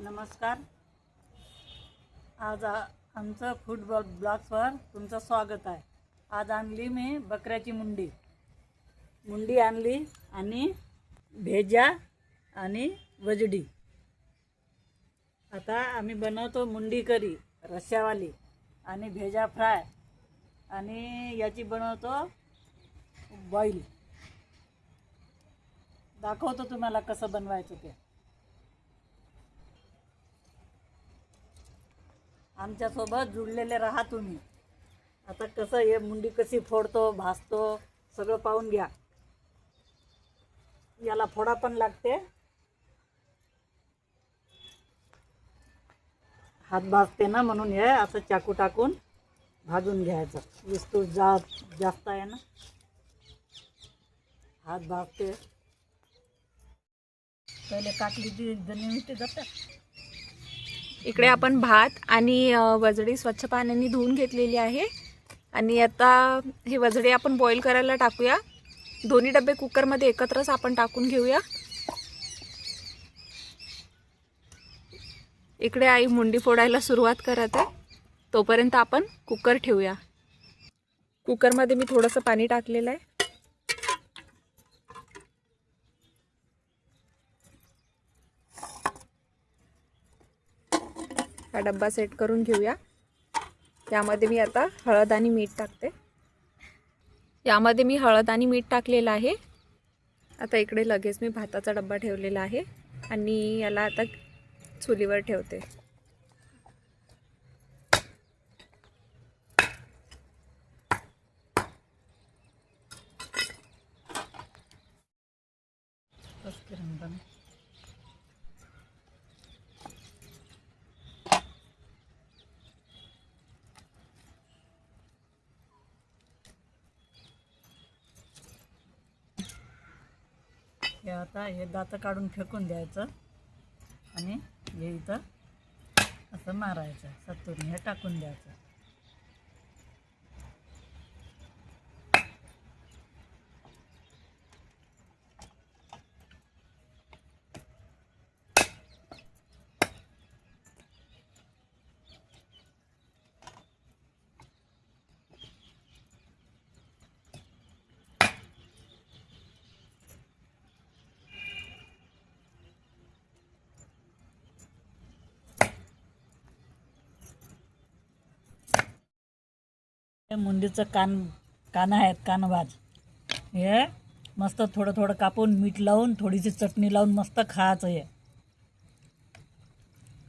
नमस्कार. आज आमचं फूड ब्लॉग्सवर तुमचं स्वागत आहे. आज आणली मी बकऱ्याची मुंडी आणली आणि भेजा आणि वजडी. आता आम्ही बनवतो मुंडी करी रस्स्यावाली आणि भेजा फ्राय आणि याची बनवतो बॉईल. दाखवतो तुम्हाला कसं बनवायचं ते. आमच्यासोबत जुळलेले राहा तुम्ही. आता कसं हे मुंडी कशी फोडतो भाजतो सगळं पाहून घ्या. याला फोडा पण लागते. हात भाजते ना म्हणून हे असं चाकू टाकून भाजून घ्यायचं. विस्तू जास्त आहे ना, हात भाजते. पहिले काकली जमिनीत जातात. इकडे आपण भात आणि वजडी स्वच्छ पाण्याने धुवून घेतलेली आहे आणि आता हे वजडी आपण बॉईल करायला टाकूया. दोन्ही डबे कुकरमध्ये एकत्रच आपण टाकून घेऊया. इकडे आई मुंडी फोडायला सुरुवात करत आहे. तोपर्यंत आपण कुकर ठेवूया. कुकरमध्ये मी थोडंसं पाणी टाकलेलं आहे. हा डब्बा सेट करून घेऊया. यामध्ये मी आता हळद आणि मीठ टाकते. यामध्ये मी हळद आणि मीठ टाकलेलं आहे. आता इकडे लगेच मी भाताचा डब्बा ठेवलेला आहे आणि याला आता चुलीवर ठेवते. हे आता हे दात काढून फेकून द्यायचं आणि हे इथं असं मारायचं. सत्तून हे टाकून द्यायचं. हे मुंडीचं कान आहेत, कानभाज. हे मस्त थोडं थोडं कापून मीठ लावून थोडीशी चटणी लावून मस्त खायचं. हे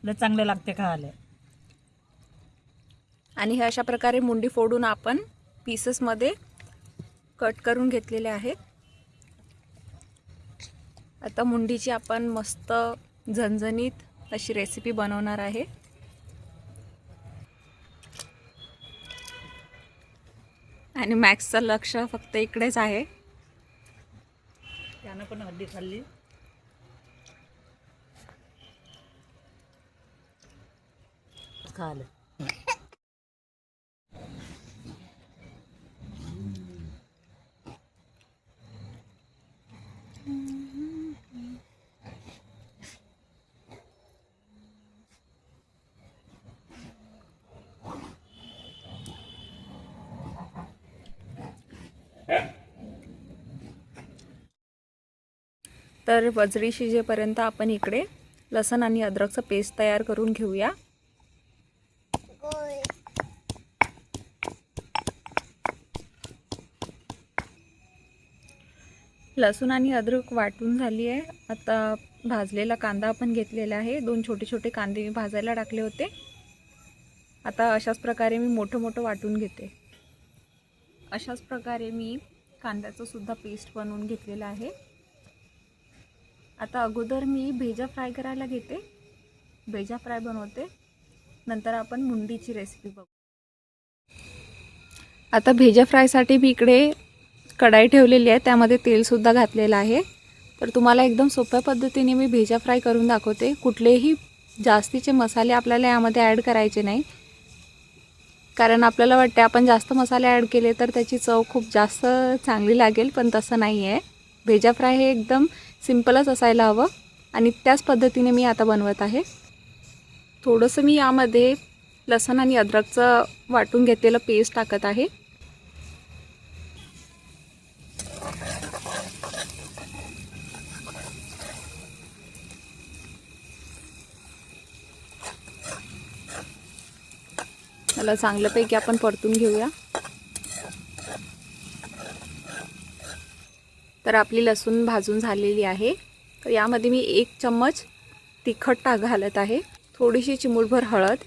लय चांगले लागते खायला. आणि हे अशा प्रकारे मुंडी फोडून आपण पीसेसमध्ये कट करून घेतलेले आहेत. आता मुंडीची आपण मस्त झणझणीत अशी रेसिपी बनवणार आहे. आणि मॅक्सचं लक्ष फक्त इकडेच आहे. त्यानं पण हड्डी खाल्ली. खायला तर वजडी शिजेपर्यंत आपण इकडे लसण आणि अद्रकचं पेस्ट तयार करून घेऊया. लसूण आणि अद्रक वाटून झाली आहे. आता भाजलेला कांदा आपण घेतलेला आहे. 2 छोटे छोटे कांदे मी भाजायला टाकले होते. आता अशाच प्रकारे मी मोठं वाटून घेते. अशाच प्रकारे मी कांद्याचं सुद्धा पेस्ट बनवून घेतलेलं आहे. आता अगोदर मी भेजा फ्राय करायला घेते. भेजा फ्राय बनवते, नंतर आपण मुंडीची रेसिपी बघू. आता भेजा फ्रायसाठी मी इकडे कढाई ठेवलेली आहे. त्यामध्ये तेलसुद्धा घातलेलं आहे. तर तुम्हाला एकदम सोप्या पद्धतीने मी भेजा फ्राय करून दाखवते. कुठलेही जास्तीचे मसाले आपल्याला यामध्ये ॲड करायचे नाही. कारण आपल्याला वाटते आपण जास्त मसाले ॲड केले तर त्याची चव खूप जास्त चांगली लागेल, पण तसं नाही आहे. भेजा फ्राय हे एकदम सिंपलच असायला हवं आणि त्याच पद्धतीने मी आता बनवत आहे. थोडंसं मी यामध्ये लसूण आणि अद्रकचं वाटून घेतलेलं पेस्ट टाकत आहे. त्याला चांगल्यापैकी आपण परतून घेऊया. तर आपली लसूण भाजून झालेली आहे. तर यामध्ये मी 1 चम्मच तिखट घालत आहे, थोडीशी चिमूटभर हळद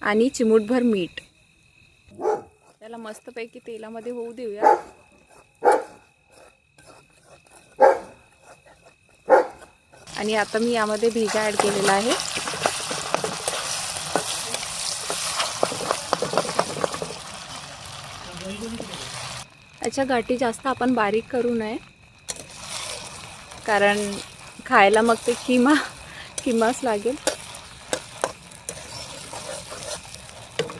आणि चिमूटभर मीठ. त्याला मस्तपैकी तेलामध्ये होऊ देऊया. आणि आता मी यामध्ये भेजा ॲड केलेला आहे. याच्या गाठी जास्त आपण बारीक करू नये, कारण खायला मग ते किमाच लागेल.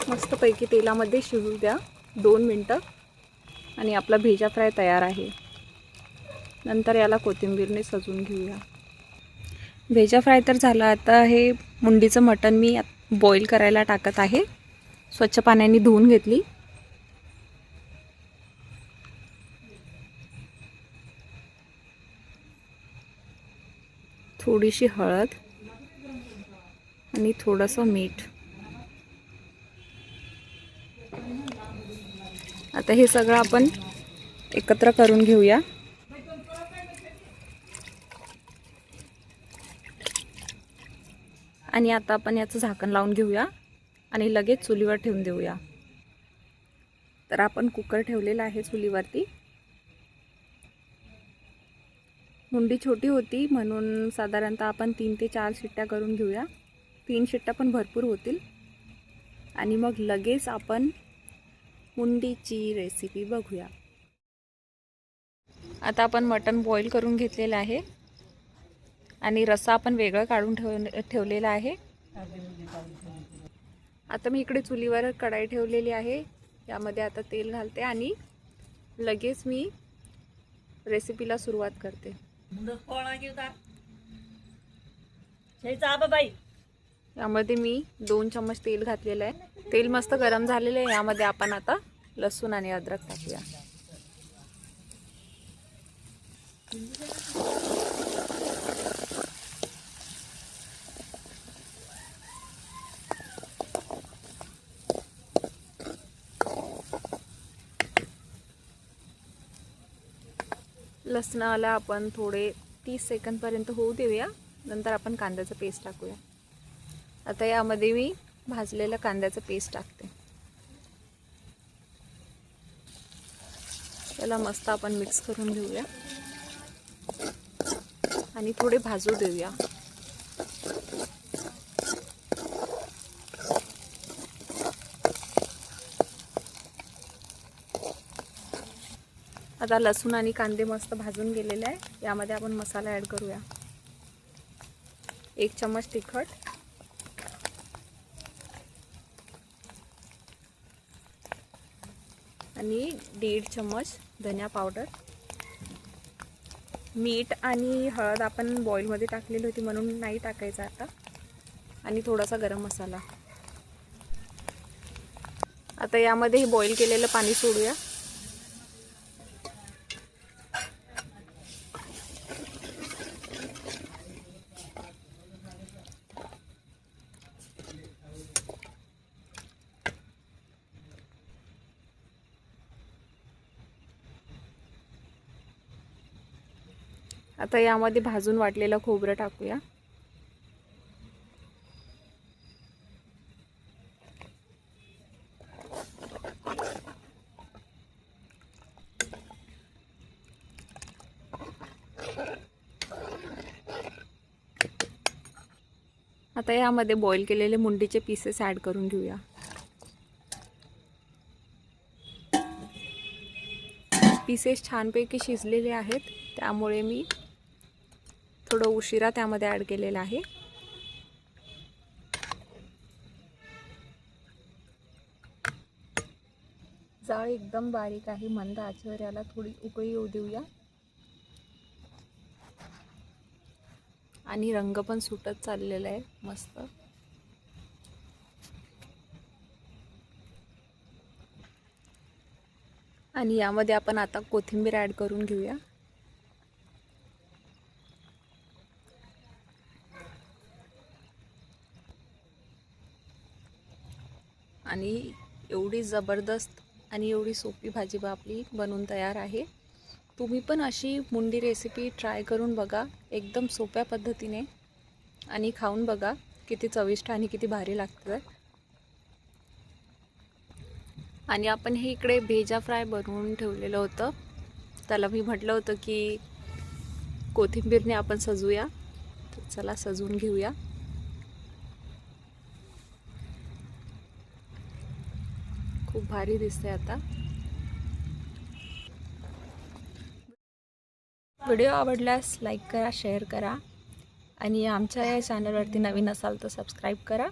मस्तपैकी तेलामध्ये शिजू द्या 2 मिनटं आणि आपला भेजा फ्राय तयार आहे. नंतर याला कोथिंबीरने सजवून घेऊया. भेजा फ्राय तर झाला. आता हे मुंडीचं मटण मी बॉईल करायला टाकत आहे. स्वच्छ पाण्याने धुवून घेतली. थोडीशी हळद आणि थोडंसं मीठ. आता हे सगळं आपण एकत्र करून घेऊया. आणि आता आपण याचं झाकण लावून घेऊया आणि लगेच चुलीवर ठेवून देऊया. तर आपण कुकर ठेवलेला आहे चुलीवरती. मुंडी छोटी होती म्हणून साधारणतः आपण 3 ते 4 शिट्ट्या करून घेऊया. 3 शिट्ट्या पण भरपूर होतील. आणि मग लगेच आपण मुंडीची रेसिपी बघूया. आता आपण मटण बॉईल करून घेतलेलं आहे आणि रस्सा आपण वेगळं काढून ठेवलेला आहे. आता मी इकडे चुलीवर कढाई ठेवलेली आहे. यामध्ये आता तेल घालते आणि लगेच मी रेसिपीला सुरुवात करते. यामध्ये मी 2 चम्मच तेल घातलेलं आहे. तेल मस्त गरम झालेलं आहे. यामध्ये आपण आता लसूण आणि अद्रक टाकूया. लसणाला आपण थोडे 30 सेकंदपर्यंत होऊ देऊया. नंतर आपण कांद्याचं पेस्ट टाकूया. आता यामध्ये मी भाजलेलं कांद्याचं पेस्ट टाकते. त्याला मस्त आपण मिक्स करून घेऊया आणि थोडे भाजू देऊया. आता लसूण आणि कांदे मस्त भाजून गेलेले आहे. यामध्ये आपण मसाला ॲड करूया. 1 चम्मच तिखट, आणि 1.5 चम्मच धनिया पावडर. मीठ आणि हळद आपण बॉईलमध्ये टाकलेली होती म्हणून नाही टाकायचं आता. आणि थोडासा गरम मसाला. आता यामध्ये हे बॉईल केलेलं पाणी सोडूया. आता यामध्ये भाजून वाटलेलं खोबरं टाकूया. आता यामध्ये बॉईल केलेले मुंडीचे पीसेस ॲड करून घेऊया. पीसेस छानपैकी शिजलेले आहेत, त्यामुळे मी थोडं उशिरा त्यामध्ये ॲड केलेलं आहे. जाळ एकदम बारीक आहे. मंद आचेवर याला थोडी उकळी येऊ देऊया. आणि रंग पण सुटत चाललेला आहे मस्त. आणि यामध्ये आपण आता कोथिंबीर ॲड करून घेऊया. आणि एवढी जबरदस्त आणि एवढी सोपी भाजी आपली बनवून तयार आहे. तुम्ही पण अशी मुंडी रेसिपी ट्राय करून बघा एकदम सोप्या पद्धतीने, आणि खाऊन बघा किती चविष्ट आणि किती भारी लागतं. आणि आपण हे इकडे भेजा फ्राय बनवून ठेवलेलं होतं. त्याला मी म्हटलं होतं की कोथिंबीरने आपण सजूया, तर चला सजवून घेऊया. खूप भारी दिसते. आता व्हिडिओ आवडल्यास लाईक करा, शेअर करा, आणि आमच्या या चॅनलवरती नवीन असाल तर सबस्क्राईब करा.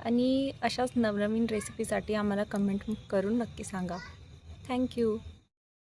आणि अशाच नवनवीन रेसिपीसाठी आम्हाला कमेंट करून नक्की सांगा. थँक्यू.